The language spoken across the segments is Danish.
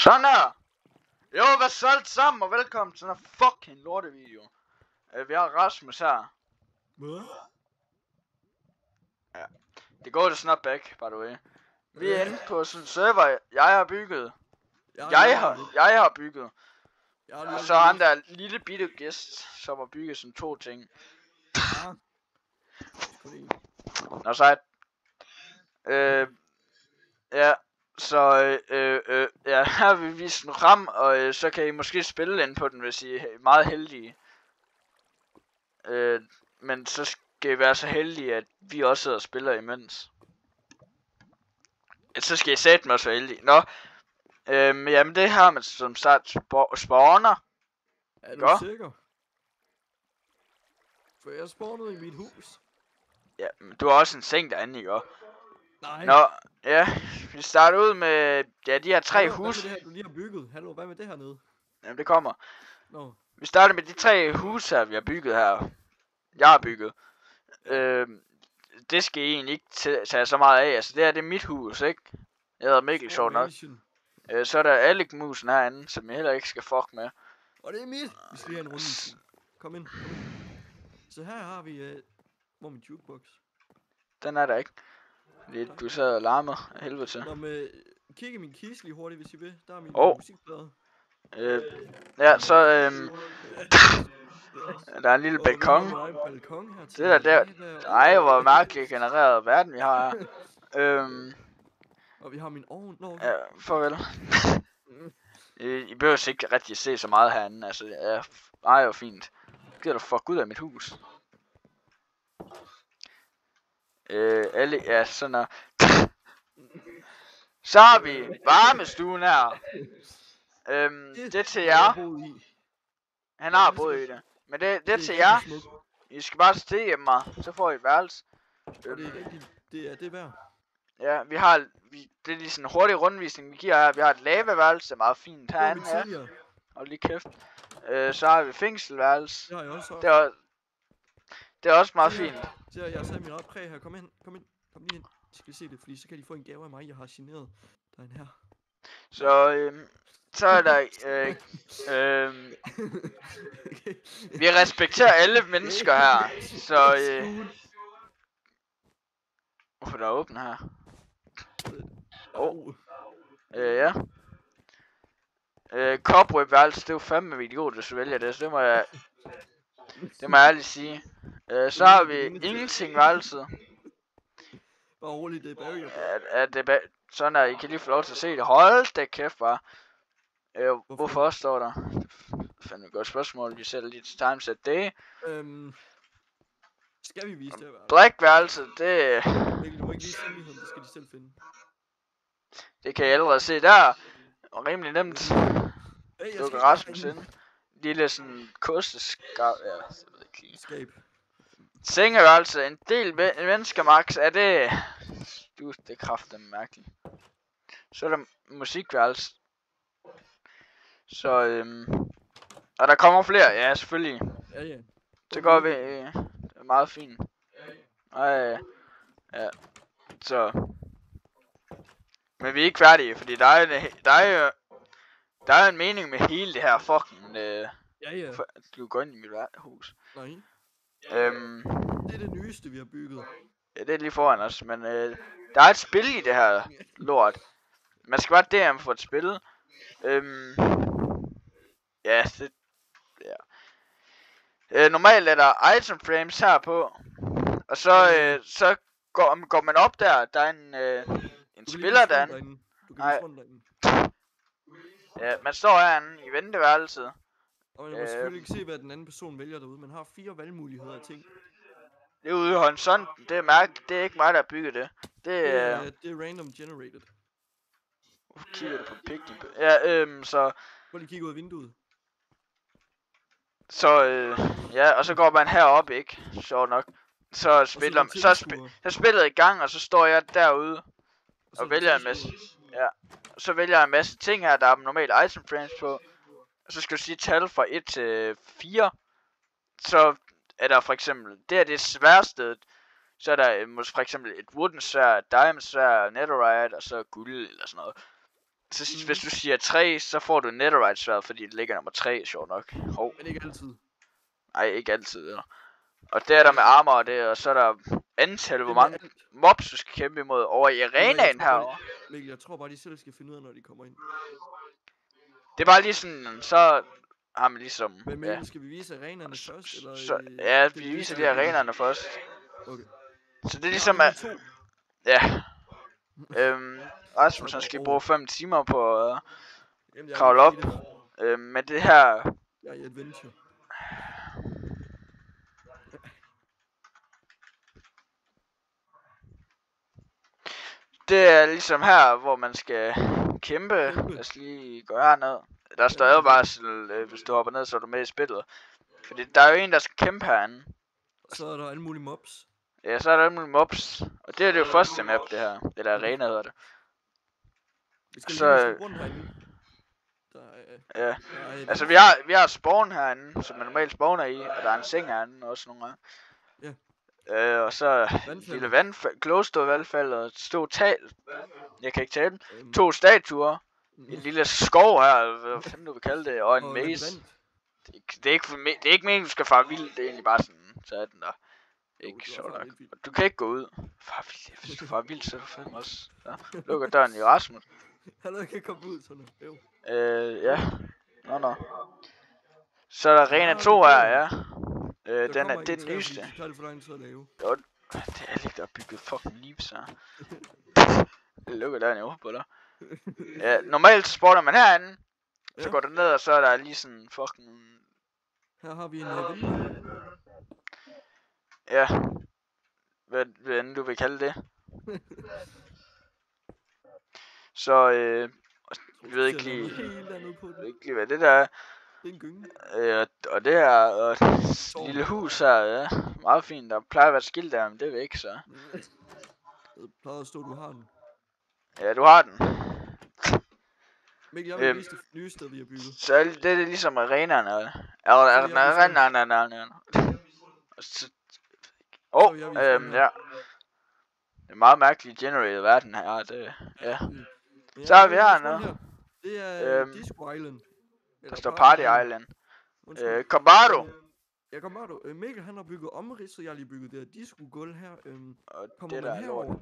Sådan her! Jo, hvad så alt sammen, og velkommen til den her fucking lortevideo. Vi har Rasmus her. Hvad? Ja. Det går det not back, by the way. Vi er inde på sådan en server, jeg har bygget. Jeg har bygget. Og så han der lille bitte gæst, som har bygget sådan 2 ting. Nå, sejt. Ja. Så ja, her vil vi vise en ram, og så kan I måske spille ind på den, hvis I er meget heldige. Men så skal I være så heldige, at vi også sidder og spiller imens. Så skal I satme også være heldige. Nå, jamen det her med som start spawner. Er du sikker? For jeg spawnede i mit hus. Ja, men du har også en seng derinde, ikke? Nej. Nå, ja, vi starter ud med de her 3 huse. Hvad med det her, du lige har bygget? Hallo, hvad med det her nede? Jamen det kommer. Nå. Vi starter med de 3 huse her, vi har bygget her. Jeg har bygget. Det skal I egentlig ikke tage så meget af. Altså det her, det er mit hus, ikke? Jeg hedder Mikkel, sjovt nok. Så er der Alec Musen herinde, som jeg heller ikke skal fuck med. Og det er mit! Vi skal lige have en runde. Kom ind. Så her har vi, hvor er min jukebox? Den er der ikke. Lidt, du sad og larmer af helvede til. Nå, med, kig i min kiste lige hurtigt, hvis I vil. Der er min musikplade. Ja, så der er en lille balkon. Det der, ej, hvor mærkeligt genereret verden vi har her. Og vi har min ovn. Ja, farvel. I behøver ikke rigtig se så meget herinde, altså ja, ej, hvor fint. Gider du fuck ud af mit hus? Alle, ja, sådan der. Så har vi varmestuen her. Det er til jer. Han har boet i det. Men det er til jer. I skal bare stå hjemme mig, så får I et værelse. Det er værd. Ja, det er lige sådan en hurtig rundvisning vi giver her. Vi har et lavaværelse, det er meget fint herinde. Ja. Og lige kæft. Så har vi fængselværelse. Det har jeg også. Det er også meget fint. Så jeg har sat min opkræg her. Kom lige ind. Så kan I se det, fordi så kan de få en gave af mig. Jeg har generet. Der er en her. Så er der vi respekterer alle mennesker her. Så hvorfor der er åbent her? Ja. Cobweb-værelse, det er jo fandme idiot, hvis du vælger det, så det må jeg ærligt sige. Så har vi ingenting værelset. Bare roligt, det er barrier. Sådan der, I kan lige få lov til at se det. Hold da kæft, bare. Hvorfor står der? Fandme et godt spørgsmål, vi sætter lige til timeset det. Skal vi vise det? Black-værelset, det... Mikkel, du må ikke vise hemmeligheden, det skal de selv finde. Det kan I allerede se der. Og rimelig nemt. Du kan Rasmus ind. Lille sådan kosteskab, ja, jeg ved ikke. Skab. Sengeværelse, en del mennesker max, er det... det er kraftedeme mærkeligt. Så er der musikværelse. Så og der kommer flere, ja selvfølgelig. Ja. Så går vi, det er meget fint. Ja. Så. Men vi er ikke færdige, fordi der er en mening med hele det her fucking du går ind i mit hus. Nej. Det er det nyeste vi har bygget. Ja, det er lige foran os, men der er et spil i det her lort. Man skal bare derhjemme for et spil. Ja, normalt er der item frames her på. Og så går man op der er en spiller derinde. Nej. Ja, man står herinde i venteværelset. Og man må selvfølgelig ikke se, hvad den anden person vælger derude. Man har 4 valgmuligheder af ting. Det er ude i horisonten, det er mærkeligt, det er ikke mig, der har bygget det. Det er random generated. Hvorfor kigger du på pigten? Ja, så... Prøv lige kigge ud af vinduet. Så, ja, og så går man herop, ikke? Sjovt nok. Så spillet i gang, og så står jeg derude og vælger en masse... Ja, så vælger jeg en masse ting her, der er normalt item frames på. Og så skal du sige tal fra 1 til 4. Så er der for eksempel, det er det sværeste. Så er der måske for eksempel et wooden sværd, diamond sværd, netherite og så guld eller sådan noget. Så hvis du siger 3, så får du netherite sværd, fordi det ligger nummer 3, sjovt nok. Hov. Men ikke altid. Nej, ikke altid, eller. Og det er der med armor og det, og så er der antal, hvor mange mobs du skal kæmpe imod over i arenaen herovre. Mikkel, jeg tror bare, de selv skal finde ud af, når de kommer ind. Det er bare lige sådan, så har man ligesom... Men Mikkel, skal vi vise arenaerne først, eller... Så, ja, vi viser de arenaerne først. Okay. Så det er ligesom, at... Ja. Rasmus, han skal bruge 5 timer på at kravle op. Med det her... Jeg er i adventure. Det er ligesom her, hvor man skal kæmpe. Lad os lige gå herned. Der står advarsel, hvis du hopper ned, så er du med i spillet. Fordi der er jo en, der skal kæmpe herinde. Så er der alle mulige mobs. Ja, så er der alle mulige mobs. Og det er det jo første map, det her. Eller arena hedder det. Vi skal lige rundt herinde. Ja, altså vi har spawn herinde, som man normalt spawner i. Og der er en seng herinde også nogle gange. Ja. Og så lille vandfald, glowstone vandfald og et stort tag. Jeg kan ikke tale. 2 statuer. En lille skov her, hvad fanden du vil kalde det, og en maze. Det er ikke meningen, du skal fare vildt, det er egentlig bare sådan, så er den der. Ikke sjovt nok. Du kan ikke gå ud. Far vildt, hvis du farer vildt, så er du fandme også. Ja. Lukker døren i Rasmus. Han kan komme ud sådan noget. Ja. Nå. Så er der arena 2 her, ja. Det er den nyeste. Det er for lang tid at lave. Jo, det er ikke der bygget fucking leaves her. Det lukker døren i hovedet på dig. Ja, normalt spawner man herinde. Så går du ned, og så er der lige sådan fucking... Her har vi en vindmølle. Ja. Hvad end du vil kalde det. Så jeg ved ikke lige hvad det der er. Det er en gynge. Og det her og lille hus her, ja. Meget fint. Der plejer at være et skilt der, men det er væk så. Det plejer at stå, du har den. Ja, du har den. Mikkel, jeg vil vise det nye sted, vi har bygget. Så det er ligesom arenaen, eller? Nej. Ja. Det er meget mærkeligt generated verden her, det, ja. Så er vi her. Det er Disco Island. Der står Party Island. Combardo. Ja, Combardo. Mikkel, han har bygget omrids, så jeg har lige bygget det her disco-gulv her. Og det der er lort.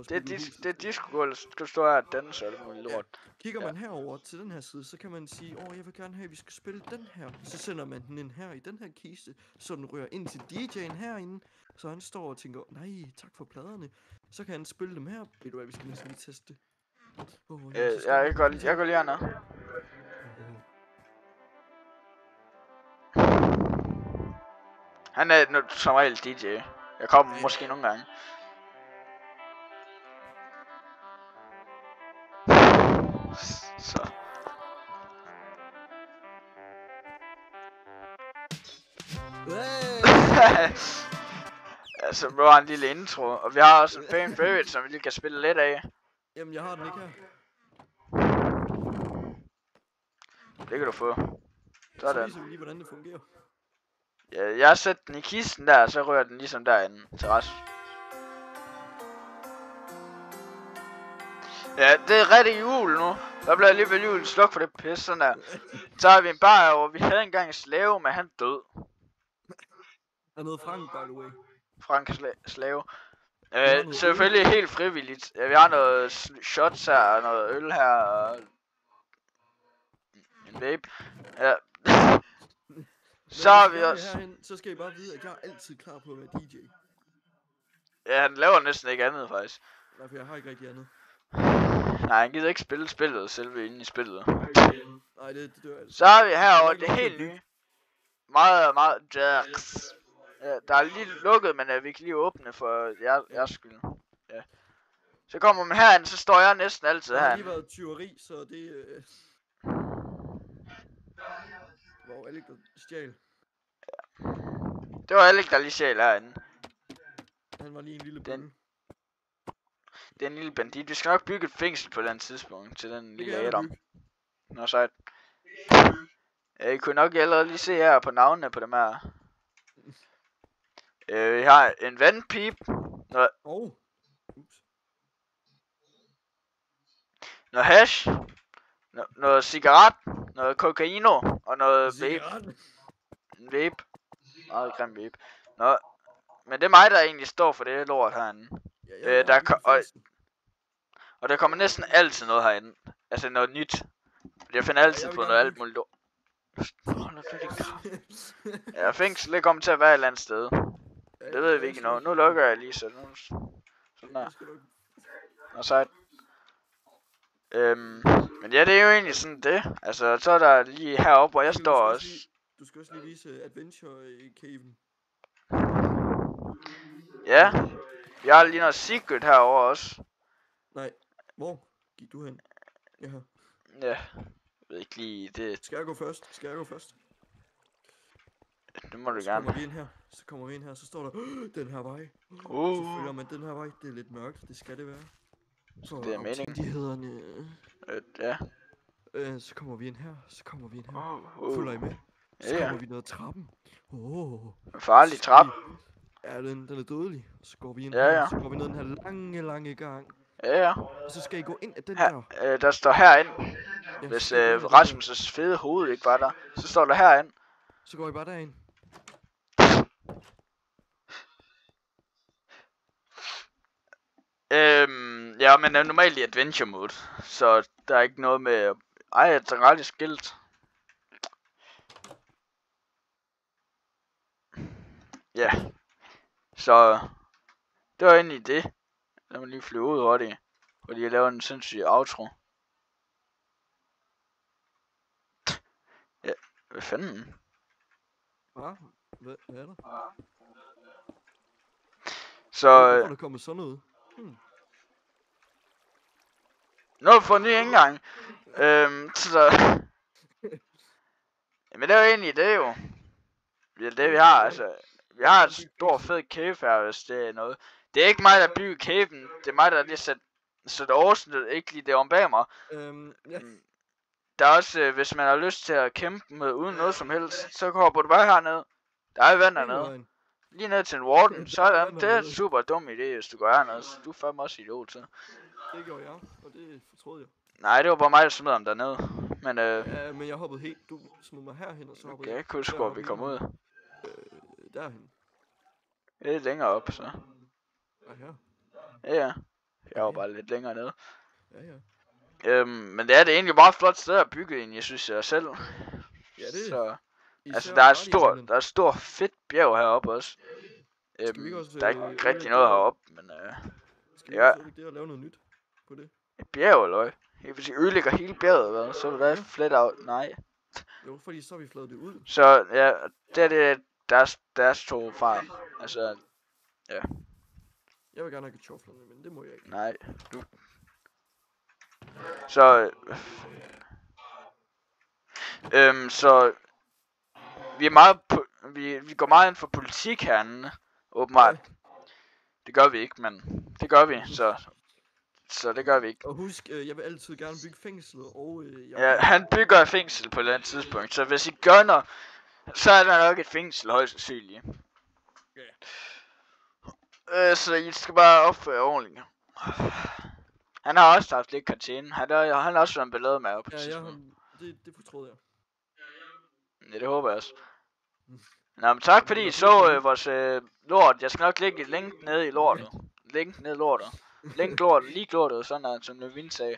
Det er disco-gulv, du står her og danser og det muligt lort. Kigger man herover til den her side, så kan man sige, jeg vil gerne have, at vi skal spille den her. Så sender man den ind her i den her kiste, så den rører ind til DJ'en herinde. Så han står og tænker, nej, tak for pladerne. Så kan han spille dem her. Ved du hvad, vi skal næsten lige teste det. Jeg går lige herned. Han er som regel DJ. Jeg kommer måske nogle gange. Så. Ja, så var en lille intro. Og vi har også en fan favorite, som vi lige kan spille lidt af. Jamen, jeg har den ikke her. Det kan du få. Sådan. Så viser vi lige, hvordan det fungerer. Ja, jeg har sat den i kisten der, og så rører den ligesom derinde til rest. Ja, det er rigtig jul nu. Der bliver alligevel jul. Sluk for det pisse sådan der. Så har vi en bar over. Vi havde engang en slave, men han død. Han hed Frank, by the way. Frank slave. Selvfølgelig helt frivilligt. Ja, vi har noget shots her, og noget øl her, og en vape. Ja. Så har vi også... Herhen, så skal I bare vide, at jeg er altid klar på at være DJ. Ja, han laver næsten ikke andet, faktisk. Nej, for jeg har ikke rigtig andet. Nej, han gider ikke spille spillet, selve inde i spillet. Nej, det dør altså. Så har vi herovre det helt nye. Meget jacks. Ja, der er lige lukket, men vi kan lige åbne for jeres skyld. Ja. Så kommer man herind, så står jeg næsten altid herinde. Det har lige været tyveri, så det... Hvor Alec der stjal. Ja. Det var Alec, der lige stjal herinde. Han var lige en lille bølle. Det er en lille bandit. Vi skal nok bygge et fængsel på den tidspunkt til den lille Adam. Nå, sejt. I kunne nok allerede lige se her på navnene på dem her. Vi har en vandpip. noget hash, noget cigaret, noget kokaino og noget vape. Vape. Meget grim vape. Nå, men det er mig, der egentlig står for det lort herinde. Og der kommer næsten altid noget herinde. Altså noget nyt. Jeg finder altid på noget alt muligt lort. Ja, fængsel, det kommer til at være et eller andet sted. Det ved vi ikke endnu. Nu lukker jeg lige så nu. Sådan der. Og så men ja, det er jo egentlig sådan det. Altså, så er der lige heroppe, hvor jeg står også. Du skal også lige vise Adventure i caven. Ja. Jeg har lige noget secret herovre også. Nej. Hvor gik du hen? Ja. Ja. Jeg ved ikke lige det. Skal jeg gå først? Det må du så gerne. Kommer vi ind her, så står der den her vej. Så følger man den her vej. Det er lidt mørkt, det skal det være. Så det er meningen. Ja. Så kommer vi ind her, Følger I med? Så kommer vi ned ad trappen. Farlig trap. Ja, den er dødelig. Så går vi ind her, så går vi ned den her lange gang. Ja. Og så skal I gå ind af den her, der står herind. Ja, hvis Rasmus' fede hoved ikke var der, så står der herind. Så går I bare derind. Ja, men er normalt i adventure mode, så der er ikke noget med. Ej, jeg tager aldrig skilt. Ja. Så det var egentlig det. Lad mig lige flyve ud hurtigt, fordi jeg laver en sindssyg outro. Ja, hvad fanden? Hvad er der? Så hvorfor er der kommet sådan noget? Nu har vi fået en ny indgang. Så men det er jo egentlig det jo. Det er det vi har, altså. Vi har et stort fed cave her, hvis det er noget. Det er ikke mig, der bygger caven. Det er mig, der lige sætter årsnit, ikke lige det om bag mig. Ja. Der er også, hvis man har lyst til at kæmpe med uden noget som helst, så hopper du bare herned. Der er vand dernede. Lige ned til en warden, sådan. Det er en super dum idé, hvis du går hernede. Du er fandme også idiot, så. Det gjorde jeg, og det fortrød jeg. Nej, det var bare mig, der smed ham dernede. Men ja, men jeg hoppede helt. Du smed mig herhen, og så hoppede jeg. Jeg kunne huske, hvor vi kom ud. Derhen. Det er længere op, så. Ja. Jeg var bare lidt længere nede. Ja. Men det er egentlig bare et flot sted at bygge egentlig, jeg synes jeg selv. Ja, det så. Altså, der er et stort fedt bjerg heroppe også. Der er ikke rigtig noget heroppe, men skal vi også det og lave noget nyt på det? Et bjerg, eller hvad? Jeg vil sige, ødelægger hele bjerget, hvad? Så vil der flat out. Nej. Jo, fordi så har vi fladet det ud. Så, ja, det er deres to fejl. Altså, ja. Jeg vil gerne have kartoflerne, men det må jeg ikke. Nej, du. Så, så vi er meget vi går meget ind for politik herinde, åbenbart. Ja. Det gør vi ikke, men det gør vi, så det gør vi ikke. Og husk, jeg vil altid gerne bygge fængsel, og ja, han bygger et fængsel på et eller andet tidspunkt, så hvis I gør noget, så er der nok et fængsel højst sandsynligt. Ja. Så I skal bare opføre ordentligt. Han har også haft lidt karantæne. Han har også været en ballade med op på det fortrød jeg. Ja, det håber jeg også. Nå, men tak fordi I så vores lort. Jeg skal nok lægge et link nede i lortet. Link ned i lortet. Link lortet, lige lortet, sådan der, som Levin sagde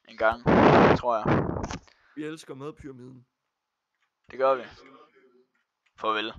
en gang, tror jeg. Vi elsker madpyramiden. Det gør vi. Farvel.